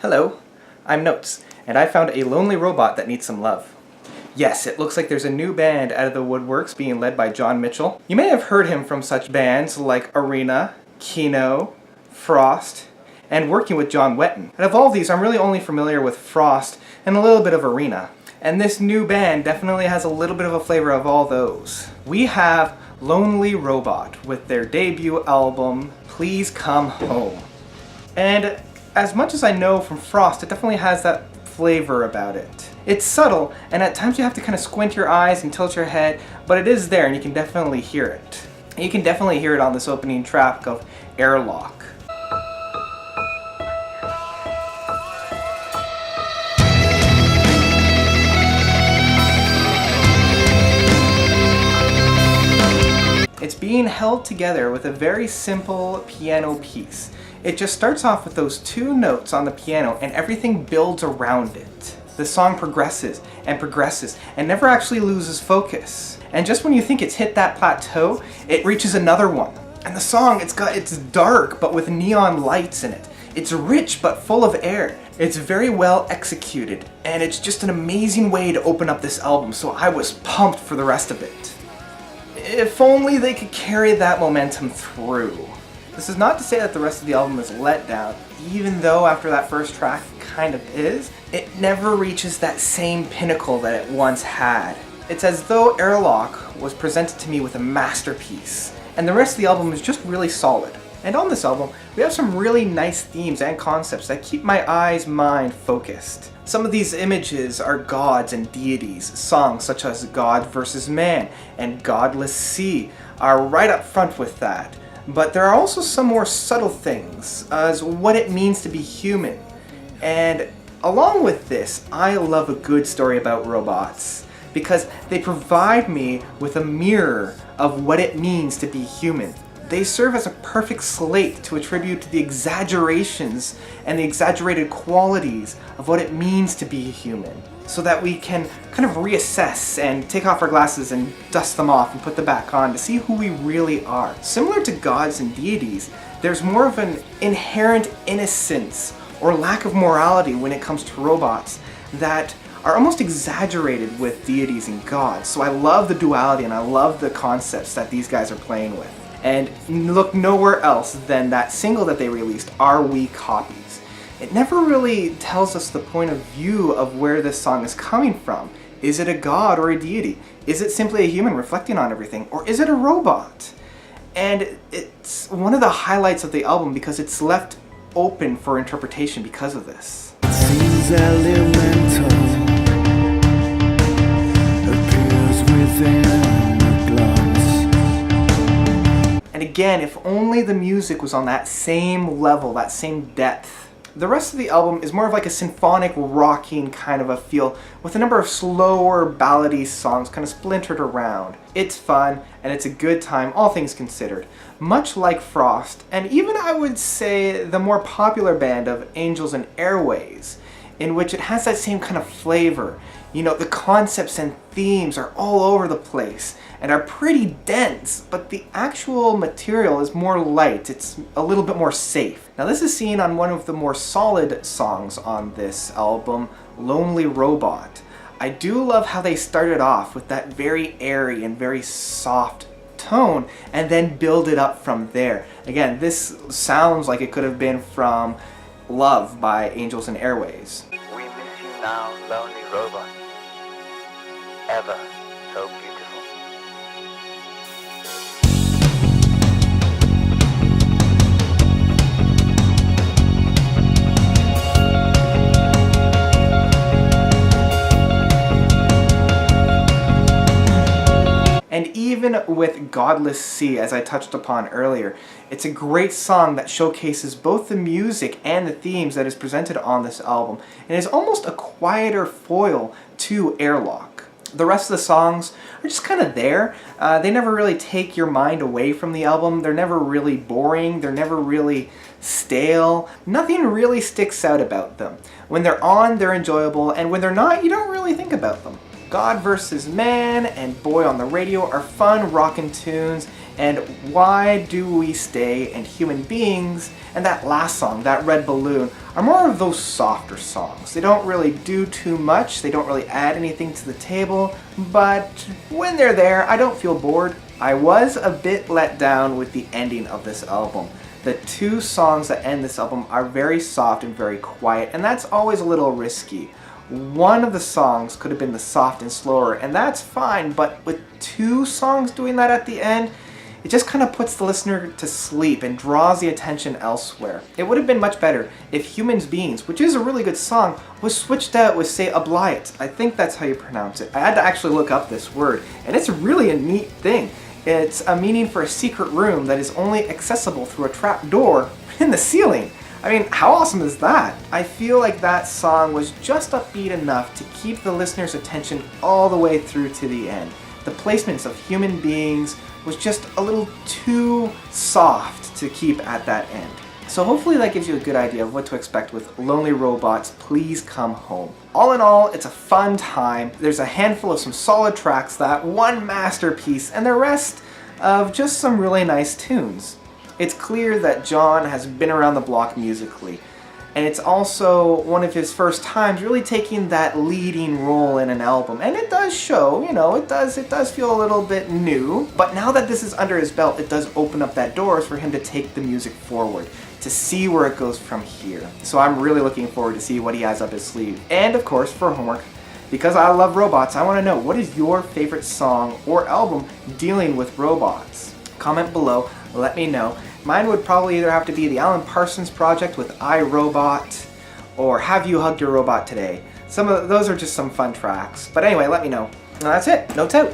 Hello, I'm Notes, and I found a lonely robot that needs some love. Yes, it looks like there's a new band out of the woodworks being led by John Mitchell. You may have heard him from such bands like Arena, Kino, Frost, and working with John Wetton. And of all these, I'm really only familiar with Frost and a little bit of Arena. And this new band definitely has a little bit of a flavor of all those. We have Lonely Robot with their debut album, Please Come Home. And as much as I know from Frost, it definitely has that flavor about it. It's subtle, and at times you have to kind of squint your eyes and tilt your head, but it is there and you can definitely hear it. You can definitely hear it on this opening track of Airlock. It's being held together with a very simple piano piece. It just starts off with those two notes on the piano and everything builds around it. The song progresses and never actually loses focus. And just when you think it's hit that plateau, it reaches another one. And the song, it's dark but with neon lights in it. It's rich but full of air. It's very well executed and it's just an amazing way to open up this album, so I was pumped for the rest of it. If only they could carry that momentum through. This is not to say that the rest of the album is let down, even though after that first track it kind of is. It never reaches that same pinnacle that it once had. It's as though Airlock was presented to me with a masterpiece, and the rest of the album is just really solid. And on this album, we have some really nice themes and concepts that keep my mind focused. Some of these images are gods and deities. Songs such as God vs. Man and Godless Sea are right up front with that. But there are also some more subtle things, as what it means to be human. And along with this, I love a good story about robots, because they provide me with a mirror of what it means to be human. They serve as a perfect slate to attribute to the exaggerations and the exaggerated qualities of what it means to be human, so that we can kind of reassess and take off our glasses and dust them off and put them back on to see who we really are. Similar to gods and deities, there's more of an inherent innocence or lack of morality when it comes to robots that are almost exaggerated with deities and gods. So I love the duality and I love the concepts that these guys are playing with. And look nowhere else than that single that they released, Are We Copies? It never really tells us the point of view of where this song is coming from. Is it a god or a deity? Is it simply a human reflecting on everything? Or is it a robot? And it's one of the highlights of the album because it's left open for interpretation because of this. It seems elemental, appears within the glass. And again, if only the music was on that same level, that same depth. The rest of the album is more of like a symphonic rocking kind of a feel with a number of slower ballady songs kind of splintered around. It's fun and it's a good time, all things considered. Much like Frost, and even I would say the more popular band of Angels and Airways, in which it has that same kind of flavor. You know, the concepts and themes are all over the place and are pretty dense, but the actual material is more light. It's a little bit more safe. Now this is seen on one of the more solid songs on this album, Lonely Robot. I do love how they started off with that very airy and very soft tone and then build it up from there. Again, this sounds like it could have been from Love by Angels and Airways. We miss you now, lonely robot. Ever so beautiful. And even with Godless Sea, as I touched upon earlier, it's a great song that showcases both the music and the themes that is presented on this album, and is almost a quieter foil to Airlock. The rest of the songs are just kind of there. They never really take your mind away from the album. They're never really boring. They're never really stale. Nothing really sticks out about them. When they're on, they're enjoyable, and when they're not, you don't really think about them. God vs. Man and Boy on the Radio are fun rockin' tunes, and Why Do We Stay and Human Beings, and that last song, That Red Balloon, are more of those softer songs. They don't really do too much, they don't really add anything to the table, but when they're there, I don't feel bored. I was a bit let down with the ending of this album. The two songs that end this album are very soft and very quiet, and that's always a little risky. One of the songs could have been the soft and slower, and that's fine, but with two songs doing that at the end, it just kind of puts the listener to sleep and draws the attention elsewhere. It would have been much better if Human Beings, which is a really good song, was switched out with, say, Obligate. I think that's how you pronounce it. I had to actually look up this word, and it's really a neat thing. It's a meaning for a secret room that is only accessible through a trap door in the ceiling. I mean, how awesome is that? I feel like that song was just upbeat enough to keep the listener's attention all the way through to the end. The placements of Human Beings was just a little too soft to keep at that end. So hopefully that gives you a good idea of what to expect with Lonely Robot's Please Come Home. All in all, it's a fun time. There's a handful of some solid tracks, that one masterpiece, and the rest of just some really nice tunes. It's clear that John has been around the block musically, and it's also one of his first times really taking that leading role in an album. And it does show, you know, it does feel a little bit new, but now that this is under his belt, it does open up that doors for him to take the music forward, to see where it goes from here. So I'm really looking forward to see what he has up his sleeve. And of course, for homework, because I love robots, I want to know, what is your favorite song or album dealing with robots? Comment below, let me know. Mine would probably either have to be the Alan Parsons Project with I, Robot, or Have You Hugged Your Robot Today? Some of those are just some fun tracks. But anyway, let me know. And that's it. Notes out.